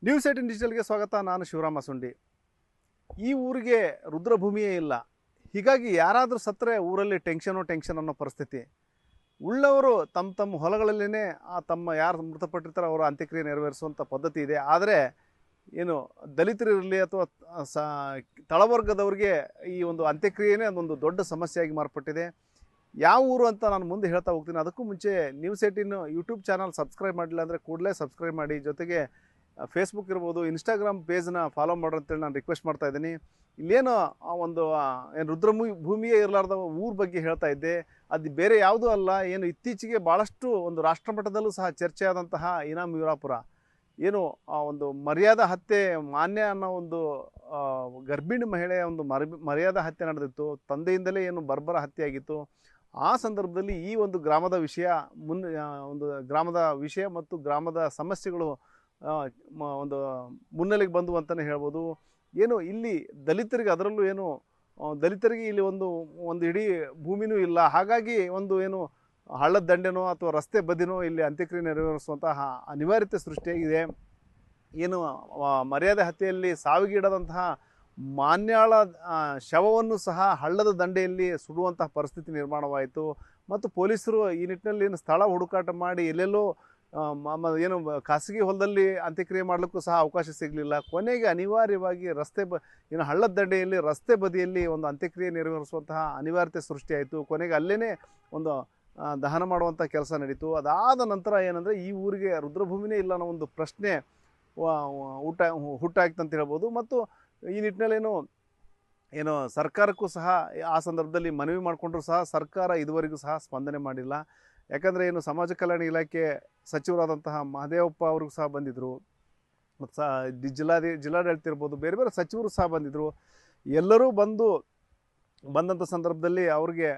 News 18 ಡಿಜಿಟಲ್ಗೆ ಸ್ವಾಗತ. ನಾನು ಶಿವರಾಮ ಸುಂಡಿ. ಈ ಊರಿಗೆ ರುದ್ರಭೂಮಿಯೇ ಇಲ್ಲ. ಹೀಗಾಗಿ ಯಾರಾದರೂ ಸತ್ತರೆ ಊರಲ್ಲಿ ಟೆನ್ಷನ್ ಅನ್ನೋ ಪರಿಸ್ಥಿತಿ. ಉಳ್ಳವರು ತಮ್ಮ ಹೊಲಗಳಲ್ಲೇ ತಮ್ಮ ಯಾರು ಮೃತಪಟ್ಟಿರ್ತಾರೆ ಅವರ ಅಂತ್ಯಕ್ರಿಯೆ ನೆರವೇರಿಸುವಂಥ ಪದ್ಧತಿ ಇದೆ. ಆದರೆ ಏನು ದಲಿತರಿರಲಿ ಅಥವಾ ತಳವರ್ಗದವ್ರಿಗೆ ಈ ಒಂದು ಅಂತ್ಯಕ್ರಿಯೆನೇ ಅದೊಂದು ದೊಡ್ಡ ಸಮಸ್ಯೆಯಾಗಿ ಮಾರ್ಪಟ್ಟಿದೆ. ಯಾವ ಊರು ಅಂತ ನಾನು ಮುಂದೆ ಹೇಳ್ತಾ ಹೋಗ್ತೀನಿ. ಅದಕ್ಕೂ ಮುಂಚೆ ನ್ಯೂಸ್ 18 ಯೂಟ್ಯೂಬ್ ಚಾನಲ್ ಸಬ್ಸ್ಕ್ರೈಬ್ ಮಾಡಿಲ್ಲ ಅಂದರೆ ಕೂಡಲೇ ಸಬ್ಸ್ಕ್ರೈಬ್ ಮಾಡಿ. ಜೊತೆಗೆ ಫೇಸ್ಬುಕ್ ಇರ್ಬೋದು, ಇನ್ಸ್ಟಾಗ್ರಾಮ್ ಪೇಜ್ನ ಫಾಲೋ ಮಾಡ್ರಿ ಅಂತೇಳಿ ನಾನು ರಿಕ್ವೆಸ್ಟ್ ಮಾಡ್ತಾ ಇದ್ದೀನಿ. ಇಲ್ಲೇನು ಏನು ಭೂಮಿಯೇ ಇರಲಾರ್ದ ಊರ ಬಗ್ಗೆ ಹೇಳ್ತಾ ಇದ್ದೆ. ಅದು ಬೇರೆ ಯಾವುದೂ ಅಲ್ಲ. ಏನು ಇತ್ತೀಚೆಗೆ ಭಾಳಷ್ಟು ಒಂದು ರಾಷ್ಟ್ರಮಟ್ಟದಲ್ಲೂ ಸಹ ಚರ್ಚೆ ಆದಂತಹ ಇನಾಮ್ ವೀರಾಪುರ ಏನು ಒಂದು ಮರ್ಯಾದಾ ಹತ್ಯೆ, ಮಾನ್ಯ ಅನ್ನೋ ಒಂದು ಗರ್ಭಿಣಿ ಮಹಿಳೆಯ ಒಂದು ಮರ್ಯಾದಾ ಹತ್ಯೆ ನಡೆದಿತ್ತು. ತಂದೆಯಿಂದಲೇ ಏನು ಬರ್ಬರ ಹತ್ಯೆ ಆಗಿತ್ತು. ಆ ಸಂದರ್ಭದಲ್ಲಿ ಈ ಒಂದು ಗ್ರಾಮದ ವಿಷಯ ಒಂದು ಗ್ರಾಮದ ವಿಷಯ ಮತ್ತು ಗ್ರಾಮದ ಸಮಸ್ಯೆಗಳು ಒಂದು ಮುನ್ನೆಲೆಗೆ ಬಂದು ಅಂತಲೇ ಹೇಳ್ಬೋದು. ಏನು ಇಲ್ಲಿ ದಲಿತರಿಗೆ, ಅದರಲ್ಲೂ ಏನು ದಲಿತರಿಗೆ ಇಲ್ಲಿ ಒಂದು ಇಡೀ ಭೂಮಿನೂ ಇಲ್ಲ. ಹಾಗಾಗಿ ಒಂದು ಏನು ಹಳ್ಳದ ದಂಡೆನೋ ಅಥವಾ ರಸ್ತೆ ಬದಿನೋ ಇಲ್ಲಿ ಅಂತ್ಯಕ್ರಿಯೆ ನೆರವೇರಿಸುವಂತಹ ಅನಿವಾರ್ಯತೆ ಸೃಷ್ಟಿಯಾಗಿದೆ. ಏನು ಮರ್ಯಾದೆ ಹತ್ಯೆಯಲ್ಲಿ ಸಾವಿಗೀಡಾದಂತಹ ಮಾನ್ಯಾಳ ಶವವನ್ನು ಸಹ ಹಳ್ಳದ ದಂಡೆಯಲ್ಲಿ ಸುಡುವಂತಹ ಪರಿಸ್ಥಿತಿ ನಿರ್ಮಾಣವಾಯಿತು. ಮತ್ತು ಪೊಲೀಸರು ಈ ನಿಟ್ಟಿನಲ್ಲಿ ಏನು ಸ್ಥಳ ಹುಡುಕಾಟ ಮಾಡಿ ಎಲ್ಲೆಲ್ಲೋ ಏನು ಖಾಸಗಿ ಹೊಲದಲ್ಲಿ ಅಂತ್ಯಕ್ರಿಯೆ ಮಾಡಲಿಕ್ಕೂ ಸಹ ಅವಕಾಶ ಸಿಗಲಿಲ್ಲ. ಕೊನೆಗೆ ಅನಿವಾರ್ಯವಾಗಿ ಏನು ಹಳ್ಳದ ದಂಡೆಯಲ್ಲಿ ರಸ್ತೆ ಬದಿಯಲ್ಲಿ ಒಂದು ಅಂತ್ಯಕ್ರಿಯೆ ನೆರವೇರಿಸುವಂತಹ ಅನಿವಾರ್ಯತೆ ಸೃಷ್ಟಿಯಾಯಿತು. ಕೊನೆಗೆ ಅಲ್ಲೇ ಒಂದು ದಹನ ಮಾಡುವಂಥ ಕೆಲಸ ನಡೀತು. ಅದಾದ ನಂತರ ಏನಂದರೆ ಈ ಊರಿಗೆ ರುದ್ರಭೂಮಿನೇ ಇಲ್ಲ ಅನ್ನೋ ಒಂದು ಪ್ರಶ್ನೆ ಹುಟ್ಟಾಯ್ತು ಅಂತ ಹೇಳ್ಬೋದು. ಮತ್ತು ಈ ನಿಟ್ಟಿನಲ್ಲಿ ಏನು ಸರ್ಕಾರಕ್ಕೂ ಸಹ ಆ ಸಂದರ್ಭದಲ್ಲಿ ಮನವಿ ಮಾಡಿಕೊಂಡ್ರೂ ಸಹ ಸರ್ಕಾರ ಇದುವರೆಗೂ ಸಹ ಸ್ಪಂದನೆ ಮಾಡಿಲ್ಲ. ಯಾಕಂದರೆ ಏನು ಸಮಾಜ ಕಲ್ಯಾಣ ಇಲಾಖೆ ಸಚಿವರಾದಂತಹ ಮಹದೇವಪ್ಪ ಅವ್ರಿಗೂ ಸಹ ಬಂದಿದ್ದರು. ಮತ್ತು ಜಿಲ್ಲಾಡಳಿತ ಇರ್ಬೋದು, ಬೇರೆ ಬೇರೆ ಸಚಿವರು ಸಹ ಬಂದಿದ್ದರು. ಎಲ್ಲರೂ ಬಂದಂಥ ಸಂದರ್ಭದಲ್ಲಿ ಅವ್ರಿಗೆ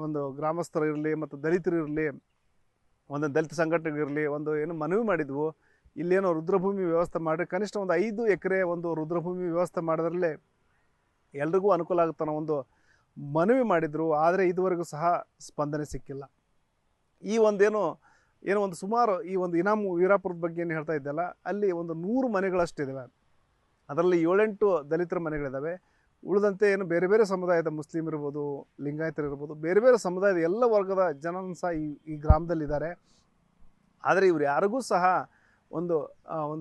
ಒಂದು ಗ್ರಾಮಸ್ಥರು ಇರಲಿ ಮತ್ತು ದಲಿತರು ಇರಲಿ, ಒಂದು ದಲಿತ ಸಂಘಟನೆಗಳಿರಲಿ, ಒಂದು ಏನು ಮನವಿ ಮಾಡಿದ್ವು. ಇಲ್ಲೇನೋ ರುದ್ರಭೂಮಿ ವ್ಯವಸ್ಥೆ ಮಾಡಿ ಕನಿಷ್ಠ ಒಂದು 5 ಎಕರೆ ಒಂದು ರುದ್ರಭೂಮಿ ವ್ಯವಸ್ಥೆ ಮಾಡೋದ್ರಲ್ಲೇ ಎಲ್ರಿಗೂ ಅನುಕೂಲ ಆಗುತ್ತೆ ಅನ್ನೋ ಒಂದು ಮನವಿ ಮಾಡಿದರು. ಆದರೆ ಇದುವರೆಗೂ ಸಹ ಸ್ಪಂದನೆ ಸಿಕ್ಕಿಲ್ಲ. ಈ ಒಂದು ಸುಮಾರು ಈ ಒಂದು ಇನಾಮ್ ವೀರಾಪುರದ ಬಗ್ಗೆ ಏನು ಹೇಳ್ತಾ ಇದ್ದಲ್ಲ, ಅಲ್ಲಿ ಒಂದು 100 ಮನೆಗಳಷ್ಟಿದ್ದಾವೆ. ಅದರಲ್ಲಿ 7-8 ದಲಿತರ ಮನೆಗಳಿದ್ದಾವೆ. ಉಳಿದಂತೆ ಏನು ಬೇರೆ ಬೇರೆ ಸಮುದಾಯದ ಮುಸ್ಲಿಮ್ ಇರ್ಬೋದು, ಲಿಂಗಾಯತರು ಇರ್ಬೋದು, ಬೇರೆ ಬೇರೆ ಸಮುದಾಯದ ಎಲ್ಲ ವರ್ಗದ ಜನನೂ ಸಹ ಈ ಗ್ರಾಮದಲ್ಲಿದ್ದಾರೆ. ಆದರೆ ಇವ್ರು ಯಾರಿಗೂ ಸಹ ಒಂದು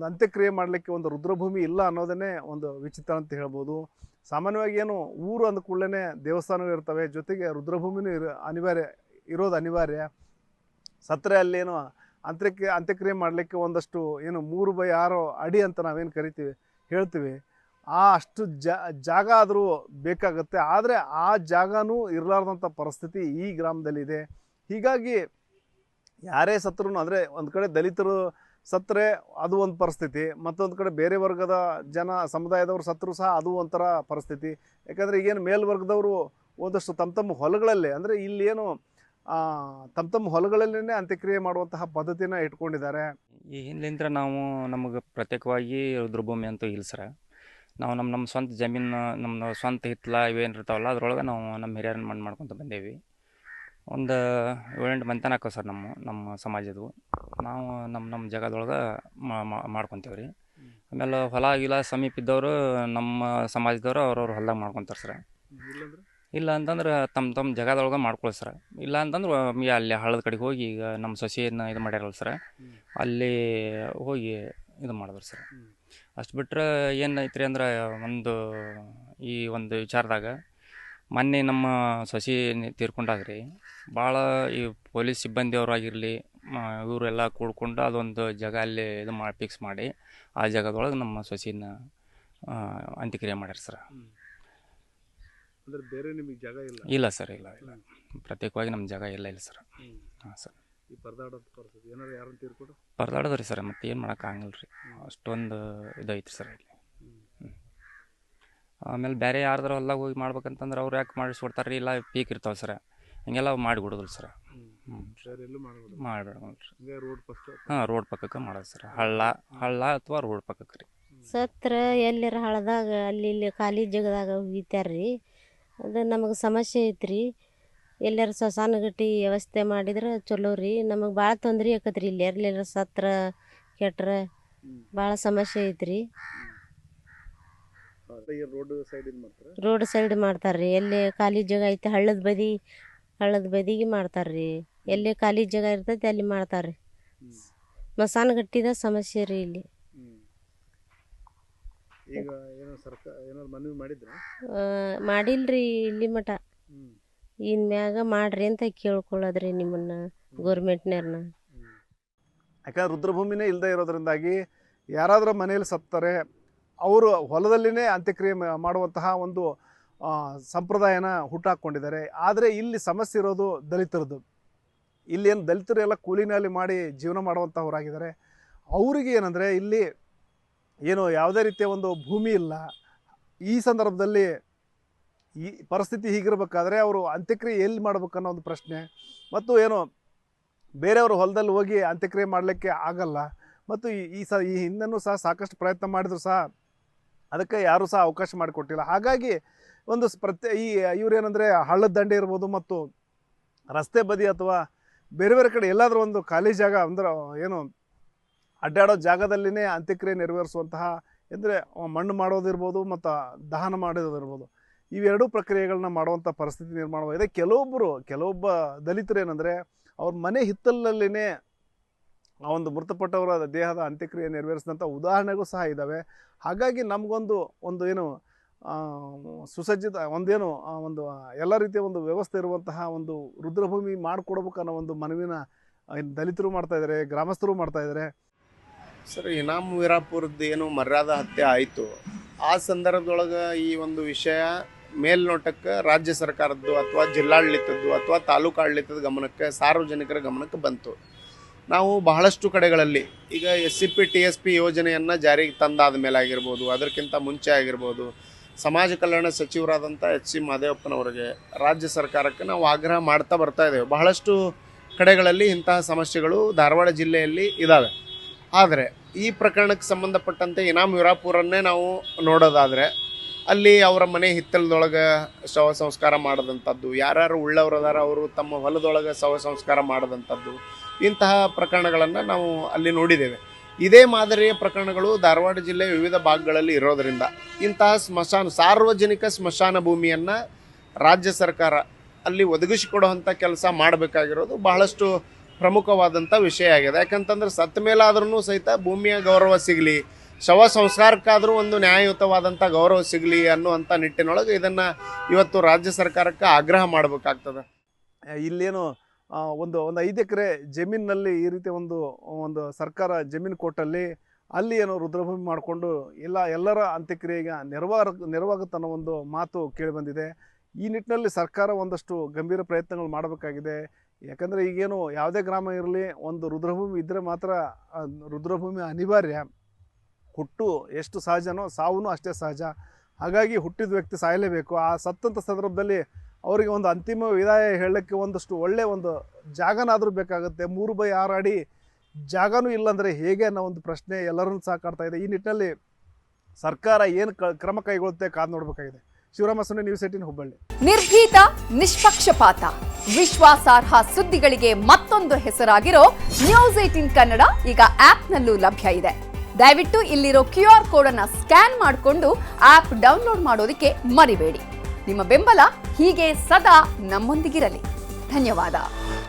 ಅಂತ್ಯಕ್ರಿಯೆ ಮಾಡಲಿಕ್ಕೆ ಒಂದು ರುದ್ರಭೂಮಿ ಇಲ್ಲ ಅನ್ನೋದನ್ನೇ ಒಂದು ವಿಚಿತ್ರ ಅಂತ ಹೇಳ್ಬೋದು. ಸಾಮಾನ್ಯವಾಗಿ ಏನು ಊರು ಅಂದ ಕೂಡಲೇ ದೇವಸ್ಥಾನಗಳು ಇರ್ತವೆ, ಜೊತೆಗೆ ರುದ್ರಭೂಮಿನೂ ಇರೋದು ಅನಿವಾರ್ಯ. ಸತ್ತರೆ ಅಲ್ಲೇನು ಅಂತ್ಯಕ್ರಿಯೆ ಮಾಡಲಿಕ್ಕೆ ಒಂದಷ್ಟು ಏನು 3x6 ಅಡಿ ಅಂತ ನಾವೇನು ಹೇಳ್ತೀವಿ, ಅಷ್ಟು ಜಾಗ ಆದರೂ ಬೇಕಾಗುತ್ತೆ. ಆದರೆ ಆ ಜಾಗನೂ ಇರಲಾರ್ದಂಥ ಪರಿಸ್ಥಿತಿ ಈ ಗ್ರಾಮದಲ್ಲಿದೆ. ಹೀಗಾಗಿ ಯಾರೇ ಸತ್ರೂ, ಅಂದರೆ ಒಂದು ಕಡೆ ದಲಿತರು ಸತ್ತರೆ ಅದು ಒಂದು ಪರಿಸ್ಥಿತಿ, ಮತ್ತೊಂದು ಕಡೆ ಬೇರೆ ವರ್ಗದ ಸಮುದಾಯದವರು ಸತ್ತರೂ ಸಹ ಅದು ಒಂಥರ ಪರಿಸ್ಥಿತಿ. ಯಾಕಂದರೆ ಈಗೇನು ಮೇಲ್ವರ್ಗದವರು ಒಂದಷ್ಟು ತಮ್ಮ ಹೊಲಗಳಲ್ಲೇ, ಅಂದರೆ ಇಲ್ಲೇನು ತಮ್ಮ ಹೊಲಗಳಲ್ಲೇ ಅಂತ್ಯಕ್ರಿಯೆ ಮಾಡುವಂತಹ ಪದ್ಧತಿನ ಇಟ್ಕೊಂಡಿದ್ದಾರೆ. ಈ ಹಿಂದಿಂದ್ರೆ ನಮಗೆ ಪ್ರತ್ಯೇಕವಾಗಿ ರುದ್ರಭೂಮಿ ಅಂತೂ ಇಲ್ಲ ಸರ. ನಾವು ನಮ್ಮ ಸ್ವಂತ ಜಮೀನು, ನಮ್ಮ ಸ್ವಂತ ಹಿತ್ತಲ ಇವೇನು ಇರ್ತಾವಲ್ಲ ಅದ್ರೊಳಗೆ ನಾವು ನಮ್ಮ ಹಿರಿಯರನ್ನ ಮಾಡ್ಕೊತ ಬಂದೇವಿ. ಒಂದು 7-8 ಮಂದಿ ತನಕ ಸರ್ ನಮ್ಮ ಸಮಾಜದವು. ನಾವು ನಮ್ಮ ಜಾಗದೊಳಗೆ ಮಾಡ್ಕೊತೇವೆ ರೀ. ಆಮೇಲೆ ಹೊಲ ಗಿಲ ಸಮೀಪ ಇದ್ದವರು ನಮ್ಮ ಸಮಾಜದವರು ಅವ್ರವ್ರ ಹೊಲದಾಗ ಮಾಡ್ಕೊತಾರೆ ಸರ್. ಇಲ್ಲ ಅಂತಂದ್ರೆ ತಮ್ಮ ಜಾಗದೊಳಗೆ ಮಾಡ್ಕೊಳ್ಳಿ ಸರ್. ಇಲ್ಲ ಅಂತಂದ್ರೆ ಅಲ್ಲಿ ಹಳ್ಳದ ಕಡೆಗೆ ಹೋಗಿ, ಈಗ ನಮ್ಮ ಸೊಸೆಯನ್ನು ಇದು ಮಾಡ್ಯಾರಲ್ಲ ಸರ್, ಅಲ್ಲಿ ಹೋಗಿ ಇದು ಮಾಡಿದ್ರು ಸರ್. ಅಷ್ಟು ಬಿಟ್ಟರೆ ಏನೈತ್ರಿ ಅಂದ್ರೆ, ಈ ಒಂದು ವಿಚಾರದಾಗ ಮೊನ್ನೆ ನಮ್ಮ ಸೊಸೆ ತೀರ್ಕೊಂಡಾಗ್ರಿ ಭಾಳ ಈ ಪೊಲೀಸ್ ಸಿಬ್ಬಂದಿಯವರು ಆಗಿರಲಿ, ಇವರೆಲ್ಲ ಕೂಡ್ಕೊಂಡು ಅದೊಂದು ಜಾಗ ಅಲ್ಲಿ ಫಿಕ್ಸ್ ಮಾಡಿ ಆ ಜಾಗದೊಳಗೆ ನಮ್ಮ ಸೊಸೆಯನ್ನು ಅಂತ್ಯಕ್ರಿಯೆ ಮಾಡ್ಯಾರ ಸರ್. ಅಂದರೆ ಬೇರೆ ನಿಮಗೆ ಜಾಗ ಇಲ್ಲ ಸರ್, ಇಲ್ಲ ಪ್ರತ್ಯೇಕವಾಗಿ ನಮ್ಮ ಜಾಗ ಇಲ್ಲ ಸರ್. ಹಾಂ ಸರ್. ಈ ಪರದಾಡೋದು ಪರಿಸ್ಥಿತಿ ಏನಾರು ಯಾರನ್ನು ತೀರ್ಕೊಡು ಪರದಾಡೋದ್ರಿ ಸರ್, ಮತ್ತೆ ಏನು ಮಾಡೋಕ್ಕಾಗಲ್ಲ ರೀ. ಅಷ್ಟೊಂದು ಇದೈತಿ ಸರ್ ಇಲ್ಲಿ. ಆಮೇಲೆ ಬೇರೆ ಯಾರ್ದಾರ ಹೊಲ್ದಾಗ ಹೋಗಿ ಮಾಡ್ಬೇಕಂತಂದ್ರೆ ಅವ್ರು ಯಾಕೆ ಮಾಡಿಸ್ಕೊಡ್ತಾರೆ ರೀ. ಇಲ್ಲ ಪೀಕ್ ಇರ್ತಾವೆ ಸರ್, ಹಿಂಗೆಲ್ಲ ಮಾಡಿಬಿಡೋದಿಲ್ಲ ಸರ್. ಮಾಡಬೇಡ ರೋಡ್ ಪಕ್ಕಕ್ಕೆ ಮಾಡೋದು ಸರ್. ಹಳ್ಳ ಅಥವಾ ರೋಡ್ ಪಕ್ಕಕ್ಕೆ ರೀ. ಸತ್ರ ಎಲ್ಲರ ಹಳ್ಳದಾಗ ಅಲ್ಲಿ ಇಲ್ಲಿ ಖಾಲಿ ಜಾಗದಾಗ ಒಗಿತಾರ್ರಿ. ಅದು ನಮಗೆ ಸಮಸ್ಯೆ ಐತ್ರಿ. ಎಲ್ಲರ ಸ್ಮಶಾನ ಗಟ್ಟಿ ವ್ಯವಸ್ಥೆ ಮಾಡಿದ್ರೆ ಚಲೋ ರೀ. ನಮಗೆ ಭಾಳ ತೊಂದ್ರೆ ಆಕತ್ರಿ. ಇಲ್ಲಿ ಎಲ್ಲರ ಸತ್ರ ಕೆಟ್ರೆ ಭಾಳ ಸಮಸ್ಯೆ ಐತ್ರಿ. ರೋಡ್ ಸೈಡ್ ಇದು ಮಾಡ್ತಾರೆ. ರೋಡ್ ಸೈಡ್ ಮಾಡ್ತಾರ್ರಿ. ಎಲ್ಲಿ ಖಾಲಿ ಜಾಗ ಐತೆ ಹಳ್ಳದ ಬದಿಗೆ ಮಾಡ್ತಾರ್ರಿ. ಎಲ್ಲಿ ಖಾಲಿ ಜಾಗ ಇರ್ತೈತಿ ಅಲ್ಲಿ ಮಾಡ್ತಾರ್ರಿ. ಮಸಾನಗಟ್ಟಿದ ಸಮಸ್ಯೆ ರೀ ಇಲ್ಲಿ. ಈಗ ಏನೋ ಸರ್ಕಾರ ಏನಾದ್ರು ಮನವಿ ಮಾಡಿದ್ರ? ಮಾಡಿಲ್ರಿ ಇಲ್ಲಿ ಮಠ. ಇನ್ಮ್ಯಾಗ ಮಾಡ್ರಿ ಅಂತ ಕೇಳ್ಕೊಳ್ಳೋದ್ರಿ ನಿಮ್ಮನ್ನ, ಗೌರ್ಮೆಂಟ್ನವ್ರನ್ನ. ಯಾಕಂದ್ರೆ ರುದ್ರಭೂಮಿನೇ ಇಲ್ಲದೆ ಇರೋದ್ರಿಂದಾಗಿ ಯಾರಾದರೂ ಮನೆಯಲ್ಲಿ ಸತ್ತಾರೆ ಅವರು ಹೊಲದಲ್ಲಿನೇ ಅಂತ್ಯಕ್ರಿಯೆ ಮಾಡುವಂತಹ ಒಂದು ಸಂಪ್ರದಾಯನ ಹುಟ್ಟಾಕೊಂಡಿದ್ದಾರೆ. ಆದರೆ ಇಲ್ಲಿ ಸಮಸ್ಯೆ ಇರೋದು ದಲಿತರದ್ದು. ಇಲ್ಲಿ ಏನು ದಲಿತರು ಎಲ್ಲ ಕೂಲಿನಲ್ಲಿ ಮಾಡಿ ಜೀವನ ಮಾಡುವಂಥವರಾಗಿದ್ದಾರೆ. ಅವರಿಗೆ ಏನಂದರೆ ಇಲ್ಲಿ ಏನು ಯಾವುದೇ ರೀತಿಯ ಒಂದು ಭೂಮಿ ಇಲ್ಲ. ಈ ಸಂದರ್ಭದಲ್ಲಿ ಈ ಪರಿಸ್ಥಿತಿ ಹೀಗಿರಬೇಕಾದ್ರೆ ಅವರು ಅಂತ್ಯಕ್ರಿಯೆ ಎಲ್ಲಿ ಮಾಡ್ಬೇಕನ್ನೋ ಒಂದು ಪ್ರಶ್ನೆ, ಮತ್ತು ಏನು ಬೇರೆಯವರು ಹೊಲದಲ್ಲಿ ಹೋಗಿ ಅಂತ್ಯಕ್ರಿಯೆ ಮಾಡಲಿಕ್ಕೆ ಆಗಲ್ಲ. ಮತ್ತು ಈ ಹಿಂದೆನೂ ಸಹ ಸಾಕಷ್ಟು ಪ್ರಯತ್ನ ಮಾಡಿದ್ರು ಸಹ ಅದಕ್ಕೆ ಯಾರೂ ಸಹ ಅವಕಾಶ ಮಾಡಿಕೊಟ್ಟಿಲ್ಲ. ಹಾಗಾಗಿ ಒಂದು ಇವ್ರೇನೆಂದರೆ ಹಳ್ಳದ ದಂಡೆ ಇರ್ಬೋದು ಮತ್ತು ರಸ್ತೆ ಬದಿ ಅಥವಾ ಬೇರೆ ಬೇರೆ ಕಡೆ ಎಲ್ಲಾದರೂ ಒಂದು ಖಾಲಿ ಜಾಗ ಅಂದ್ರೆ ಏನು ಅಡ್ಡಾಡೋ ಜಾಗದಲ್ಲಿನೇ ಅಂತ್ಯಕ್ರಿಯೆ ನೆರವೇರಿಸುವಂತಹ, ಅಂದರೆ ಮಣ್ಣು ಮಾಡೋದಿರ್ಬೋದು ಮತ್ತು ದಹನ ಮಾಡೋದಿರ್ಬೋದು, ಇವೆರಡೂ ಪ್ರಕ್ರಿಯೆಗಳನ್ನ ಮಾಡುವಂಥ ಪರಿಸ್ಥಿತಿ ನಿರ್ಮಾಣವಾಗಿದೆ. ಕೆಲವೊಬ್ಬ ದಲಿತರು ಏನಂದರೆ ಅವ್ರ ಮನೆ ಹಿತ್ತಲಲ್ಲಿನೇ ಆ ಒಂದು ಮೃತಪಟ್ಟವರ ದೇಹದ ಅಂತ್ಯಕ್ರಿಯೆ ನೆರವೇರಿಸಿದಂಥ ಉದಾಹರಣೆಗೂ ಸಹ ಇದ್ದಾವೆ. ಹಾಗಾಗಿ ನಮಗೊಂದು ಏನು ಸುಸಜ್ಜಿತ ಒಂದು ಎಲ್ಲ ರೀತಿಯ ಒಂದು ವ್ಯವಸ್ಥೆ ಇರುವಂತಹ ಒಂದು ರುದ್ರಭೂಮಿ ಮಾಡಿಕೊಡ್ಬೇಕು ಅನ್ನೋ ಒಂದು ಮನವಿನ ದಲಿತರು ಮಾಡ್ತಾಯಿದ್ದಾರೆ, ಗ್ರಾಮಸ್ಥರು ಮಾಡ್ತಾಯಿದ್ದಾರೆ. ಸರ್, ಇನಾಮ್ ವೀರಾಪುರದ್ದು ಏನು ಮರ್ಯಾದಾ ಹತ್ಯೆ ಆಯಿತು, ಆ ಸಂದರ್ಭದೊಳಗೆ ಈ ಒಂದು ವಿಷಯ ಮೇಲ್ನೋಟಕ್ಕೆ ರಾಜ್ಯ ಸರ್ಕಾರದ್ದು ಅಥವಾ ಜಿಲ್ಲಾಡಳಿತದ್ದು ಅಥವಾ ತಾಲೂಕು ಆಡಳಿತದ ಗಮನಕ್ಕೆ, ಸಾರ್ವಜನಿಕರ ಗಮನಕ್ಕೆ ಬಂತು. ನಾವು ಬಹಳಷ್ಟು ಕಡೆಗಳಲ್ಲಿ ಈಗ SCP TSP ಯೋಜನೆಯನ್ನು ಜಾರಿಗೆ ತಂದಾದ ಮೇಲೆ ಆಗಿರ್ಬೋದು, ಅದಕ್ಕಿಂತ ಮುಂಚೆ ಆಗಿರ್ಬೋದು, ಸಮಾಜ ಕಲ್ಯಾಣ ಸಚಿವರಾದಂಥ HC ಮಹದೇವಪ್ಪನವರಿಗೆ, ರಾಜ್ಯ ಸರ್ಕಾರಕ್ಕೆ ನಾವು ಆಗ್ರಹ ಮಾಡ್ತಾ ಬರ್ತಾ ಇದ್ದೇವೆ. ಬಹಳಷ್ಟು ಕಡೆಗಳಲ್ಲಿ ಇಂತಹ ಸಮಸ್ಯೆಗಳು ಧಾರವಾಡ ಜಿಲ್ಲೆಯಲ್ಲಿ ಇದ್ದಾವೆ. ಆದರೆ ಈ ಪ್ರಕರಣಕ್ಕೆ ಸಂಬಂಧಪಟ್ಟಂತೆ ಇನಾಮ್ ವೀರಾಪುರನ್ನೇ ನಾವು ನೋಡೋದಾದರೆ ಅಲ್ಲಿ ಅವರ ಮನೆ ಹಿತ್ತಲದೊಳಗೆ ಶವ ಸಂಸ್ಕಾರ ಮಾಡೋದಂಥದ್ದು, ಯಾರ್ಯಾರು ಉಳ್ಳವರದಾರ ಅವರು ತಮ್ಮ ಹೊಲದೊಳಗೆ ಶವ ಸಂಸ್ಕಾರ ಮಾಡೋದಂಥದ್ದು, ಇಂತಹ ಪ್ರಕರಣಗಳನ್ನು ನಾವು ಅಲ್ಲಿ ನೋಡಿದ್ದೇವೆ. ಇದೇ ಮಾದರಿಯ ಪ್ರಕರಣಗಳು ಧಾರವಾಡ ಜಿಲ್ಲೆಯ ವಿವಿಧ ಭಾಗಗಳಲ್ಲಿ ಇರೋದರಿಂದ ಇಂತಹ ಸಾರ್ವಜನಿಕ ಸ್ಮಶಾನ ಭೂಮಿಯನ್ನು ರಾಜ್ಯ ಸರ್ಕಾರ ಅಲ್ಲಿ ಒದಗಿಸಿಕೊಡುವಂಥ ಕೆಲಸ ಮಾಡಬೇಕಾಗಿರೋದು ಬಹಳಷ್ಟು ಪ್ರಮುಖವಾದಂಥ ವಿಷಯ ಆಗಿದೆ. ಯಾಕಂತಂದ್ರೆ ಸತ್ತ ಮೇಲಾದ್ರೂ ಸಹಿತ ಭೂಮಿಯ ಗೌರವ ಸಿಗಲಿ, ಶವ ಸಂಸ್ಕಾರಕ್ಕಾದರೂ ಒಂದು ನ್ಯಾಯಯುತವಾದಂಥ ಗೌರವ ಸಿಗಲಿ ಅನ್ನುವಂಥ ನಿಟ್ಟಿನೊಳಗೆ ಇದನ್ನು ಇವತ್ತು ರಾಜ್ಯ ಸರ್ಕಾರಕ್ಕೆ ಆಗ್ರಹ ಮಾಡಬೇಕಾಗ್ತದೆ. ಇಲ್ಲೇನು ಒಂದು 5 ಎಕರೆ ಜಮೀನಿನಲ್ಲಿ ಈ ರೀತಿ ಒಂದು ಸರ್ಕಾರ ಜಮೀನು ಕೊಟ್ಟಲ್ಲಿ ಅಲ್ಲಿ ಏನು ರುದ್ರಭೂಮಿ ಮಾಡಿಕೊಂಡು ಎಲ್ಲರ ಅಂತ್ಯಕ್ರಿಯೆಗೆ ನೆರವಾಗುತ್ತನ್ನೋ ಒಂದು ಮಾತು ಕೇಳಿಬಂದಿದೆ. ಈ ನಿಟ್ಟಿನಲ್ಲಿ ಸರ್ಕಾರ ಒಂದಷ್ಟು ಗಂಭೀರ ಪ್ರಯತ್ನಗಳು ಮಾಡಬೇಕಾಗಿದೆ. ಯಾಕಂದರೆ ಈಗೇನು ಯಾವುದೇ ಗ್ರಾಮ ಇರಲಿ, ಒಂದು ರುದ್ರಭೂಮಿ ಇದ್ದರೆ ಮಾತ್ರ ರುದ್ರಭೂಮಿ ಅನಿವಾರ್ಯ. ಹುಟ್ಟು ಎಷ್ಟು ಸಹಜನೋ ಸಾವು ಅಷ್ಟೇ ಸಹಜ. ಹಾಗಾಗಿ ಹುಟ್ಟಿದ ವ್ಯಕ್ತಿ ಸಾಯಲೇಬೇಕು. ಆ ಸತ್ತಂಥ ಸಂದರ್ಭದಲ್ಲಿ ಅವರಿಗೆ ಒಂದು ಅಂತಿಮ ವಿದಾಯ ಹೇಳಲಿಕ್ಕೆ ಒಂದಷ್ಟು ಒಳ್ಳೆಯ ಒಂದು ಜಾಗನಾದರೂ ಬೇಕಾಗುತ್ತೆ. 3/6 ಅಡಿ ಜಾಗನೂ ಇಲ್ಲಾಂದರೆ ಹೇಗೆ ಅನ್ನೋ ಒಂದು ಪ್ರಶ್ನೆ ಎಲ್ಲರನ್ನೂ ಸಹ ಕಾಡ್ತಾ ಇದೆ. ಈ ನಿಟ್ಟಿನಲ್ಲಿ ಸರ್ಕಾರ ಏನು ಕ್ರಮ ಕೈಗೊಳ್ಳುತ್ತೆ ಕಾದು ನೋಡಬೇಕಾಗಿದೆ. ಶಿವರಾಮ ಸುನ್ನಿ, ನ್ಯೂಸ್ 18 ಹುಬ್ಬಳ್ಳಿ. ನಿರ್ಭೀತ, ನಿಷ್ಪಕ್ಷಪಾತ, ವಿಶ್ವಾಸಾರ್ಹ ಸುದ್ದಿಗಳಿಗೆ ಮತ್ತೊಂದು ಹೆಸರಾಗಿರೋ ನ್ಯೂಸ್ 18 ಕನ್ನಡ ಈಗ ಆಪ್ನಲ್ಲೂ ಲಭ್ಯ ಇದೆ. ದಯವಿಟ್ಟು ಇಲ್ಲಿರೋ QR ಕೋಡ್ ಅನ್ನು ಸ್ಕ್ಯಾನ್ ಮಾಡಿಕೊಂಡು ಆಪ್ ಡೌನ್ಲೋಡ್ ಮಾಡೋದಕ್ಕೆ ಮರಿಬೇಡಿ. ನಿಮ್ಮ ಬೆಂಬಲ ಹೀಗೆ ಸದಾ ನಮ್ಮೊಂದಿಗಿರಲಿ. ಧನ್ಯವಾದ.